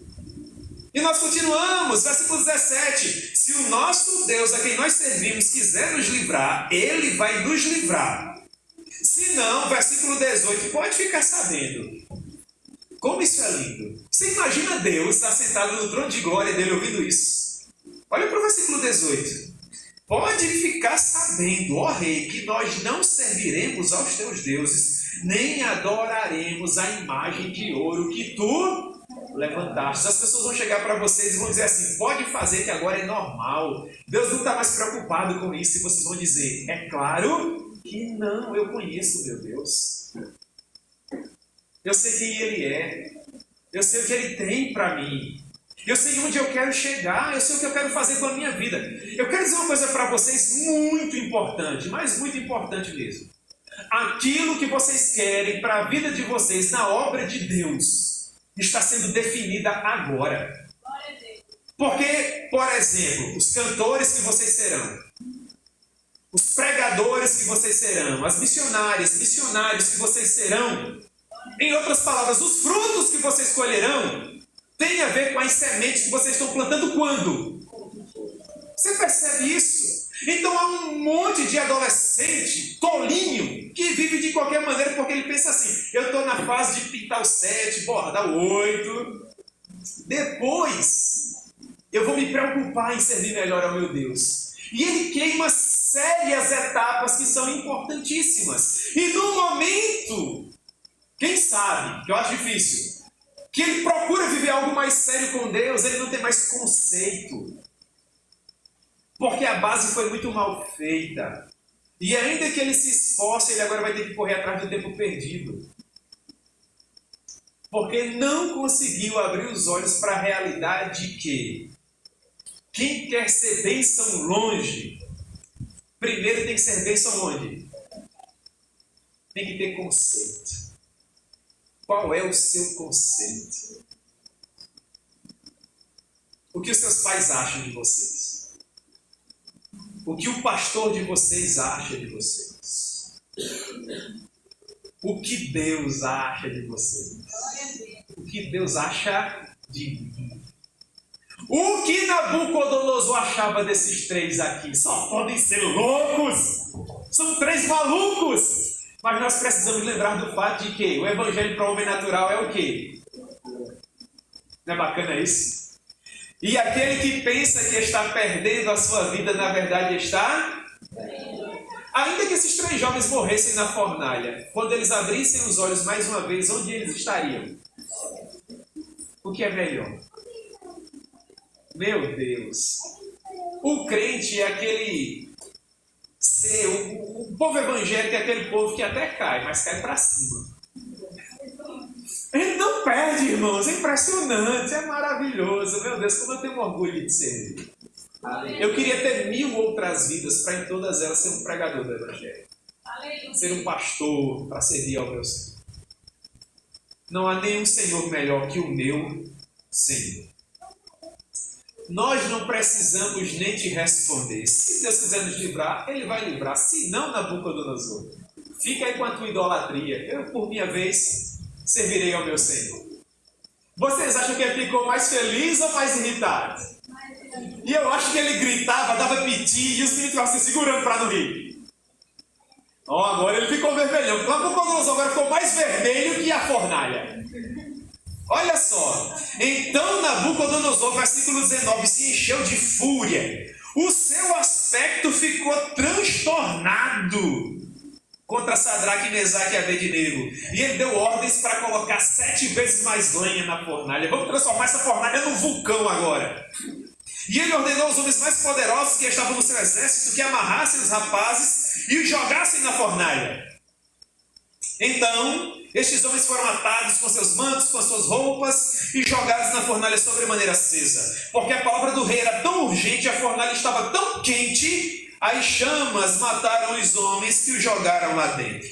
B: E nós continuamos, versículo 17. Se o nosso Deus, a quem nós servimos, quiser nos livrar, Ele vai nos livrar. Se não, versículo 18, pode ficar sabendo. Como isso é lindo. Você imagina Deus assentado no trono de glória dele ouvindo isso? Olha para o versículo 18. Pode ficar sabendo, ó rei, que nós não serviremos aos teus deuses, nem adoraremos a imagem de ouro que tu levantaste. As pessoas vão chegar para vocês e vão dizer assim, pode fazer que agora é normal. Deus não está mais preocupado com isso. E vocês vão dizer, é claro que não, eu conheço meu Deus. Eu sei quem Ele é. Eu sei o que Ele tem para mim. Eu sei onde eu quero chegar. Eu sei o que eu quero fazer com a minha vida. Eu quero dizer uma coisa para vocês muito importante, mas muito importante mesmo. Aquilo que vocês querem para a vida de vocês na obra de Deus está sendo definida agora. Porque, por exemplo, os cantores que vocês serão, os pregadores que vocês serão, as missionárias, missionários que vocês serão, em outras palavras, os frutos que vocês colherão tem a ver com as sementes que vocês estão plantando quando? Você percebe isso? Então há um monte de adolescente tolinho que vive de qualquer maneira porque ele pensa assim, eu estou na fase de pintar o 7, bordar o 8, depois eu vou me preocupar em servir melhor ao meu Deus. E ele queima sérias etapas que são importantíssimas. E no momento, quem sabe, que eu acho difícil, que ele procura viver algo mais sério com Deus, ele não tem mais conceito. Porque a base foi muito mal feita. E ainda que ele se esforce, ele agora vai ter que correr atrás do tempo perdido. Porque não conseguiu abrir os olhos para a realidade que quem quer ser bênção longe, primeiro tem que ser bênção onde? Tem que ter conceito. Qual é o seu conceito? O que os seus pais acham de vocês? O que o pastor de vocês acha de vocês? O que Deus acha de vocês? O que Deus acha de mim? O que Nabucodonosor achava desses três aqui? Só podem ser loucos! São três malucos! Mas nós precisamos lembrar do fato de que o evangelho para o homem natural é o quê? Não é bacana isso? E aquele que pensa que está perdendo a sua vida, na verdade está... Ainda que esses três jovens morressem na fornalha, quando eles abrissem os olhos mais uma vez, onde eles estariam? O que é melhor? Meu Deus! O crente é aquele ser, o povo evangélico é aquele povo que até cai, mas cai para cima. Ele não perde, irmãos, é impressionante, é maravilhoso. Meu Deus, como eu tenho orgulho de servir. Eu queria ter 1000 outras vidas para em todas elas ser um pregador do evangelho. Ser um pastor para servir ao meu Senhor. Não há nenhum Senhor melhor que o meu Senhor. Nós não precisamos nem te responder. Se Deus quiser nos livrar, Ele vai livrar. Se não, Nabucodonosor, fica aí com a tua idolatria. Eu, por minha vez, servirei ao meu Senhor. Vocês acham que ele ficou mais feliz ou mais irritado? E eu acho que ele gritava, dava piti, e os meninos ficavam se segurando para não rir. Agora ele ficou vermelhão. Nabucodonosor agora ficou mais vermelho que a fornalha. Olha só. Então Nabucodonosor, versículo 19, se encheu de fúria. O seu aspecto ficou transtornado contra Sadraque, Mesaque e Abednego. E ele deu ordens para colocar 7 vezes mais lenha na fornalha. Vamos transformar essa fornalha num vulcão agora. E ele ordenou aos homens mais poderosos que estavam no seu exército que amarrassem os rapazes e os jogassem na fornalha. Então, estes homens foram atados com seus mantos, com suas roupas e jogados na fornalha sobremaneira acesa. Porque a palavra do rei era tão urgente, a fornalha estava tão quente, as chamas mataram os homens que os jogaram lá dentro.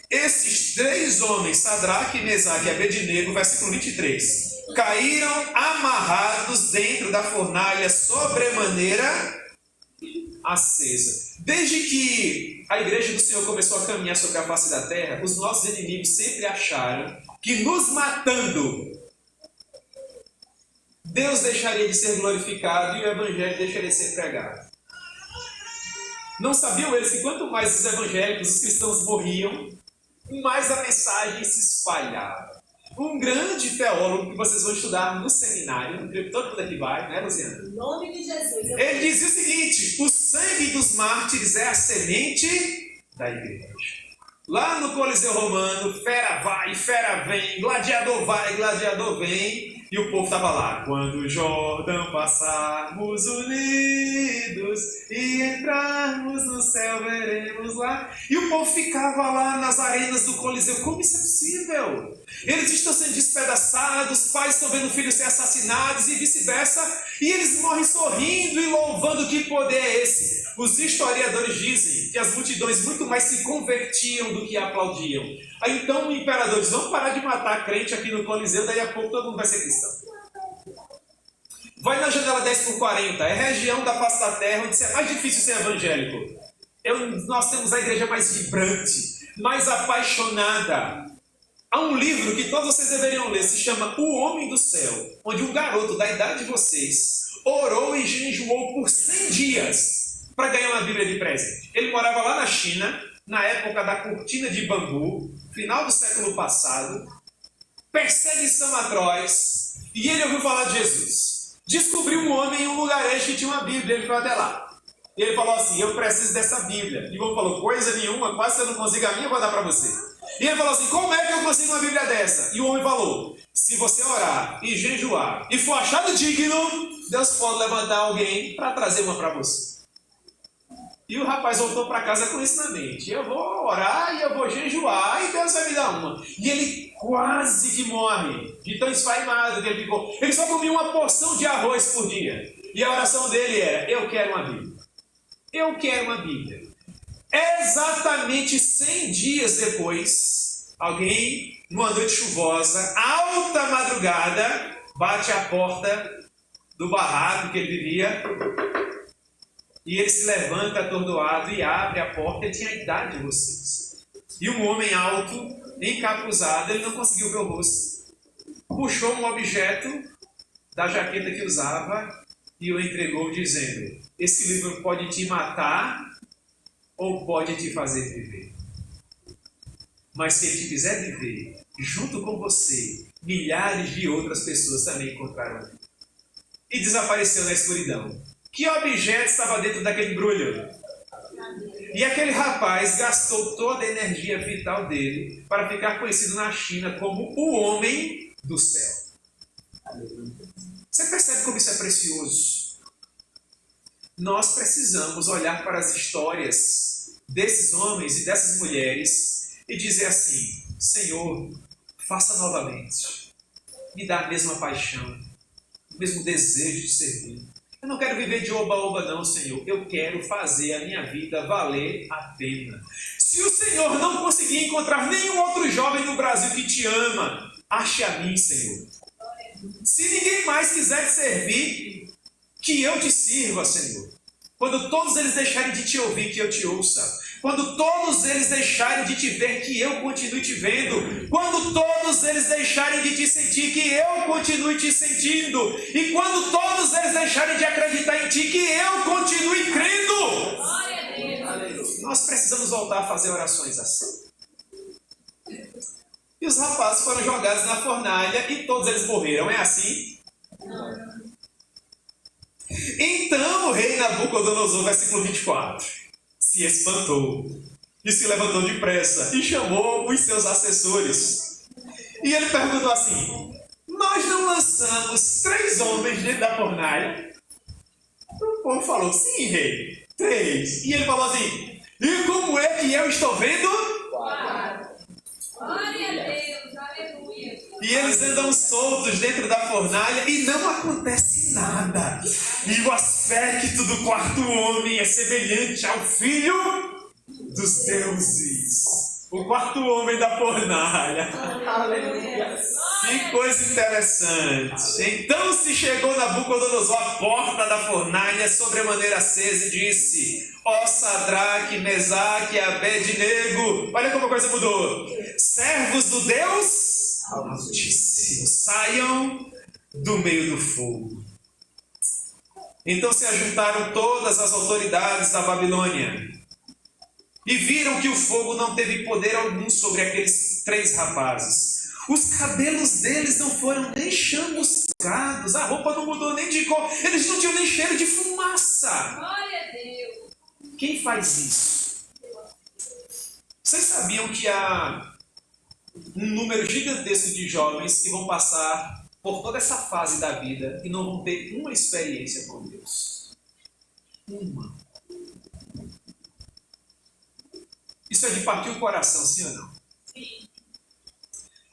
B: Esses 3 homens, Sadraque, Mesaque e Abednego, versículo 23, caíram amarrados dentro da fornalha sobremaneira acesa. Desde que a igreja do Senhor começou a caminhar sobre a face da terra, os nossos inimigos sempre acharam que nos matando, Deus deixaria de ser glorificado e o evangelho deixaria de ser pregado. Não sabiam eles que quanto mais os evangélicos, os cristãos morriam, mais a mensagem se espalhava. Um grande teólogo que vocês vão estudar no seminário, não creio que todo mundo aqui vai, né, Luciana?
C: Em nome de Jesus.
B: Ele dizia o seguinte: o sangue dos mártires é a semente da igreja. Lá no Coliseu Romano, fera vai, fera vem, gladiador vai, gladiador vem. E o povo estava lá. Quando o Jordão passarmos unidos e entrarmos no céu, veremos lá. E o povo ficava lá nas arenas do Coliseu. Como isso é possível? Eles estão sendo despedaçados, pais estão vendo filhos ser assassinados e vice-versa. E eles morrem sorrindo e louvando. Que poder é esse? Os historiadores dizem que as multidões muito mais se convertiam do que aplaudiam. Aí então, imperadores, vamos parar de matar crente aqui no Coliseu, daí a pouco todo mundo vai ser cristão. Vai na janela 10/40, é região da face da terra onde é mais difícil ser evangélico. Nós temos a igreja mais vibrante, mais apaixonada. Há um livro que todos vocês deveriam ler, se chama O Homem do Céu, onde um garoto da idade de vocês orou e jejuou por 100 dias para ganhar uma Bíblia de presente. Ele morava lá na China, na época da cortina de bambu, final do século passado, perseguição atroz, e ele ouviu falar de Jesus. Descobriu um homem em um lugarejo que tinha uma Bíblia, ele foi até lá. E ele falou assim, eu preciso dessa Bíblia. E o homem falou, coisa nenhuma, quase você não consigo a minha, eu vou dar para você. E ele falou assim, como é que eu consigo uma Bíblia dessa? E o homem falou, se você orar e jejuar e for achado digno, Deus pode levantar alguém para trazer uma para você. E o rapaz voltou para casa com isso na mente. Eu vou orar e eu vou jejuar e Deus vai me dar uma. E ele quase que morre, de tão esfaimado que ele ficou. Ele só comia uma porção de arroz por dia. E a oração dele era, eu quero uma Bíblia. Eu quero uma Bíblia. Exatamente 100 dias depois, alguém, numa noite chuvosa, alta madrugada, bate à porta do barraco que ele vivia. E ele se levanta atordoado e abre a porta. Ele tinha a idade de vocês. E um homem alto, encapuzado, ele não conseguiu ver o rosto. Puxou um objeto da jaqueta que usava e o entregou dizendo, esse livro pode te matar ou pode te fazer viver. Mas se ele te fizer viver, junto com você, milhares de outras pessoas também encontraram vida. E desapareceu na escuridão. Que objeto estava dentro daquele embrulho? E aquele rapaz gastou toda a energia vital dele para ficar conhecido na China como o homem do céu. Você percebe como isso é precioso? Nós precisamos olhar para as histórias desses homens e dessas mulheres e dizer assim, Senhor, faça novamente. Me dá a mesma paixão, o mesmo desejo de servir. Eu não quero viver de oba-oba não, Senhor. Eu quero fazer a minha vida valer a pena. Se o Senhor não conseguir encontrar nenhum outro jovem no Brasil que te ama, ache a mim, Senhor. Se ninguém mais quiser te servir, que eu te sirva, Senhor. Quando todos eles deixarem de te ouvir, que eu te ouça. Quando todos eles deixarem de te ver, que eu continue te vendo. Quando todos eles deixarem de te sentir, que eu continue te sentindo. E quando todos eles deixarem de acreditar em ti, que eu continue crendo. Nós precisamos voltar a fazer orações assim. E os rapazes foram jogados na fornalha e todos eles morreram. É assim? Então o rei Nabucodonosor, versículo 24, se espantou e se levantou depressa e chamou os seus assessores. E ele perguntou assim, nós não lançamos 3 homens dentro da fornalha? O povo falou, sim, rei, 3. E ele falou assim, e como é que eu estou vendo?
C: 4. Glória a Deus, aleluia.
B: E eles andam soltos dentro da fornalha e não acontece nada. E o aspecto do 4º homem é semelhante ao filho dos deuses. O 4º homem da fornalha.
C: Aleluia.
B: Que coisa interessante. Então se chegou Nabucodonosor à porta da fornalha sobremaneira acesa e disse, ó Sadraque, Mesaque e Abednego, olha como a coisa mudou. Servos do Deus Altíssimo, saiam do meio do fogo. Então se ajuntaram todas as autoridades da Babilônia e viram que o fogo não teve poder algum sobre aqueles 3 rapazes. Os cabelos deles não foram nem chamuscados, a roupa não mudou nem de cor, eles não tinham nem cheiro de fumaça.
C: Glória a Deus.
B: Quem faz isso? Vocês sabiam que há um número gigantesco de jovens que vão passar por toda essa fase da vida e não vão ter uma experiência com Deus? Uma. Isso é de partir o coração, sim ou não?
C: Sim.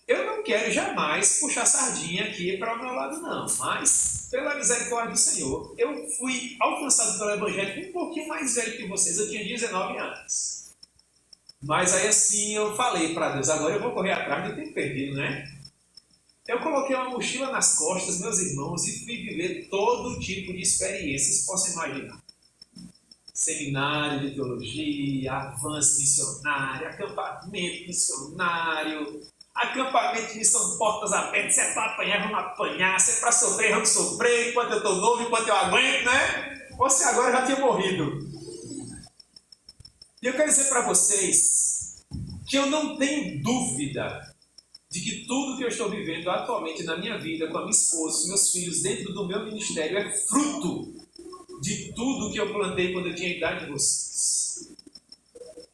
B: Eu não quero jamais puxar sardinha aqui para o meu lado, não. Mas, pela misericórdia do Senhor, eu fui alcançado pelo Evangelho um pouquinho mais velho que vocês. Eu tinha 19 anos. Mas aí assim eu falei para Deus, agora eu vou correr atrás do tempo perdido, né? Eu coloquei uma mochila nas costas, meus irmãos, e fui viver todo tipo de experiências que possam imaginar. Seminário de teologia, avanço missionário, acampamento missionário, acampamento de missão portas abertas. Se é para apanhar, vamos apanhar. Se é para sofrer, vamos sofrer. Enquanto eu estou novo, enquanto eu aguento, né? Você agora já tinha morrido. E eu quero dizer para vocês que eu não tenho dúvida de que tudo que eu estou vivendo atualmente na minha vida, com a minha esposa, os meus filhos, dentro do meu ministério, é fruto de tudo que eu plantei quando eu tinha a idade de vocês.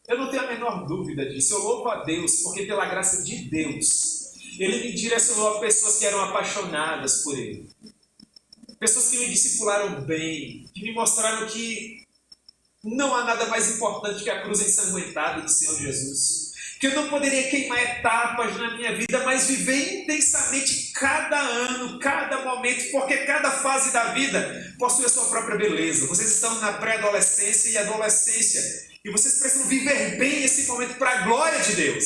B: Eu não tenho a menor dúvida disso. Eu louvo a Deus, porque pela graça de Deus, Ele me direcionou a pessoas que eram apaixonadas por Ele. Pessoas que me discipularam bem, que me mostraram que não há nada mais importante que a cruz ensanguentada do Senhor Jesus. Que eu não poderia queimar etapas na minha vida, mas viver intensamente cada ano, cada momento, porque cada fase da vida possui a sua própria beleza. Vocês estão na pré-adolescência e adolescência, e vocês precisam viver bem esse momento para a glória de Deus.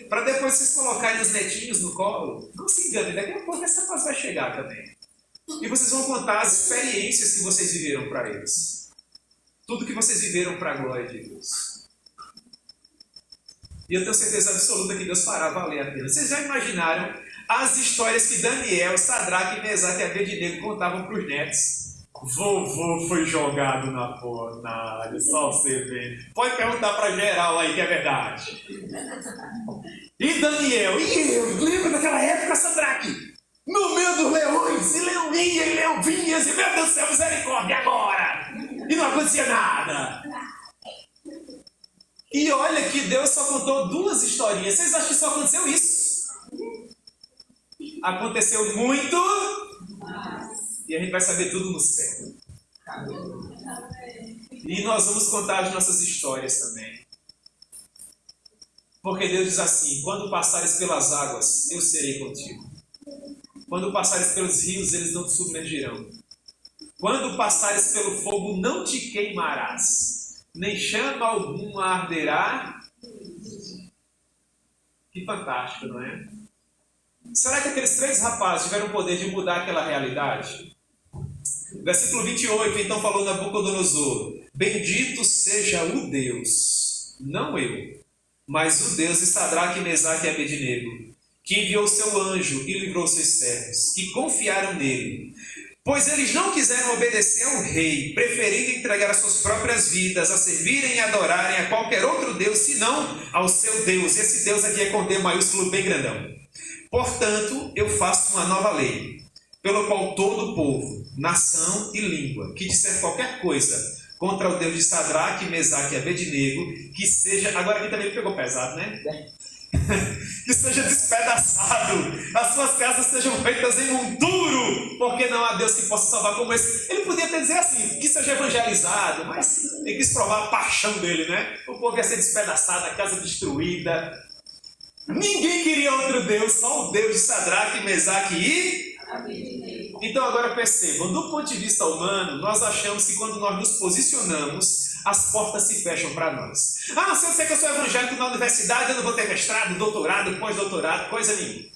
B: Para depois vocês colocarem os netinhos no colo. Não se engane, daqui a pouco essa fase vai chegar também. E vocês vão contar as experiências que vocês viveram para eles. Tudo que vocês viveram para a glória de Deus. E eu tenho certeza absoluta que Deus fará valer a pena. Vocês já imaginaram as histórias que Daniel, Sadraque, Mesaque e Abednego contavam para os netos? Vovô foi jogado na fornalha, só você vê. Pode perguntar para geral aí que é verdade. E Daniel, e eu? Lembra daquela época, Sadraque? No meio dos leões, e leão ia, e leão vinha, e meu Deus do céu, misericórdia agora! E não acontecia nada. E olha que Deus só contou 2 historinhas. Vocês acham que só aconteceu isso? Aconteceu muito. E a gente vai saber tudo no céu. E nós vamos contar as nossas histórias também. Porque Deus diz assim: quando passares pelas águas, eu serei contigo. Quando passares pelos rios, eles não te submergirão. Quando passares pelo fogo, não te queimarás, nem chama alguma arderá. Que fantástico, não é? Será que aqueles 3 rapazes tiveram o poder de mudar aquela realidade? Versículo 28, então falou Nabucodonosor: bendito seja o Deus, não eu, mas o Deus de Sadraque, Mesaque e Abednego, que enviou seu anjo e livrou seus servos, que confiaram nele. Pois eles não quiseram obedecer ao rei, preferindo entregar as suas próprias vidas a servirem e adorarem a qualquer outro Deus, senão ao seu Deus. Esse Deus aqui é com D maiúsculo bem grandão. Portanto, eu faço uma nova lei, pelo qual todo o povo, nação e língua, que disser qualquer coisa contra o Deus de Sadraque, Mesaque e Abednego, que seja... Agora aqui também pegou pesado, né? Que seja despedaçado, as suas casas sejam feitas em monturo, porque não há Deus que possa salvar como esse. Ele podia até dizer assim, que seja evangelizado, mas ele quis provar a paixão dele, né? O povo ia ser despedaçado, a casa destruída. Ninguém queria outro Deus, só o Deus de Sadraque, Mesaque e... Então agora percebam, do ponto de vista humano, nós achamos que quando nós nos posicionamos, as portas se fecham para nós. Ah, se eu sei que eu sou evangélico na universidade, eu não vou ter mestrado, doutorado, pós-doutorado, coisa nenhuma.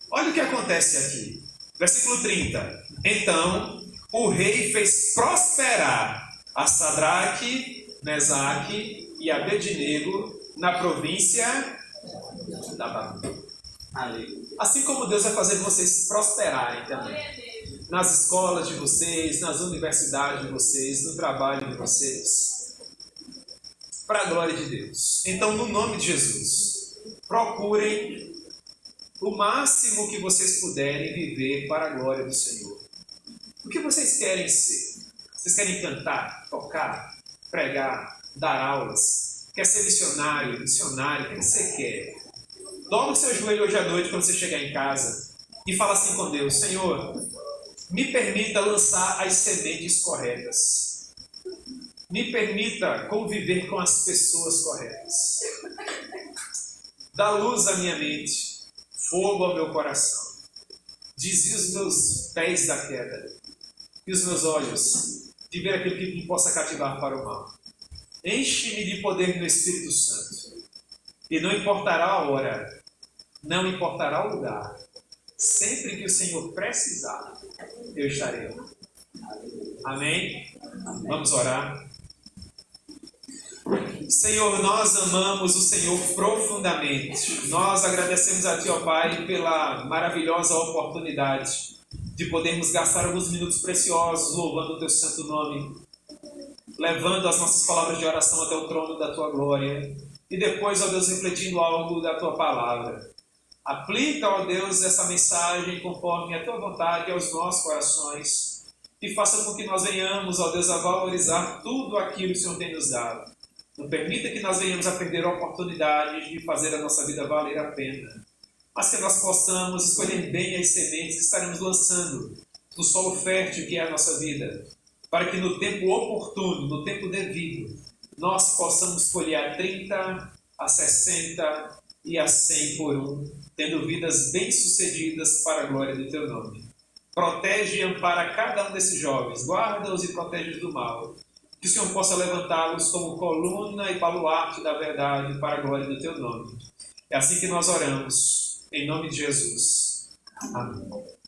B: Olha o que acontece aqui. Versículo 30. Então, o rei fez prosperar a Sadraque, Mesaque e Abednego na província da Babilônia. Assim como Deus vai fazer vocês prosperarem também. Nas escolas de vocês, nas universidades de vocês, no trabalho de vocês. Para a glória de Deus. Então, no nome de Jesus, procurem o máximo que vocês puderem viver para a glória do Senhor. O que vocês querem ser? Vocês querem cantar, tocar, pregar, dar aulas? Quer ser missionário, missionário? O que você quer? Dobra o seu joelho hoje à noite quando você chegar em casa e fala assim com Deus: Senhor, me permita lançar as sementes corretas. Me permita conviver com as pessoas corretas. Dá luz à minha mente, fogo ao meu coração. Desvia os meus pés da queda e os meus olhos de ver aquilo que me possa cativar para o mal. Enche-me de poder no Espírito Santo. E não importará a hora, não importará o lugar. Sempre que o Senhor precisar, eu estarei lá. Amém? Vamos orar. Senhor, nós amamos o Senhor profundamente. Nós agradecemos a Ti, ó Pai, pela maravilhosa oportunidade de podermos gastar alguns minutos preciosos louvando o Teu santo nome, levando as nossas palavras de oração até o trono da Tua glória e depois, ó Deus, refletindo algo da Tua palavra. Aplica, ó Deus, essa mensagem conforme a Tua vontade aos nossos corações e faça com que nós venhamos, ó Deus, a valorizar tudo aquilo que o Senhor tem nos dado. Não permita que nós venhamos a perder oportunidades de fazer a nossa vida valer a pena, mas que nós possamos escolher bem as sementes que estaremos lançando no solo fértil que é a nossa vida, para que no tempo oportuno, no tempo devido, nós possamos colher a 30, a 60 e a 100 por um, tendo vidas bem-sucedidas para a glória do Teu nome. Protege e ampara cada um desses jovens, guarda-os e protege-os do mal. Que o Senhor possa levantá-los como coluna e baluarte da verdade para a glória do Teu nome. É assim que nós oramos, em nome de Jesus. Amém.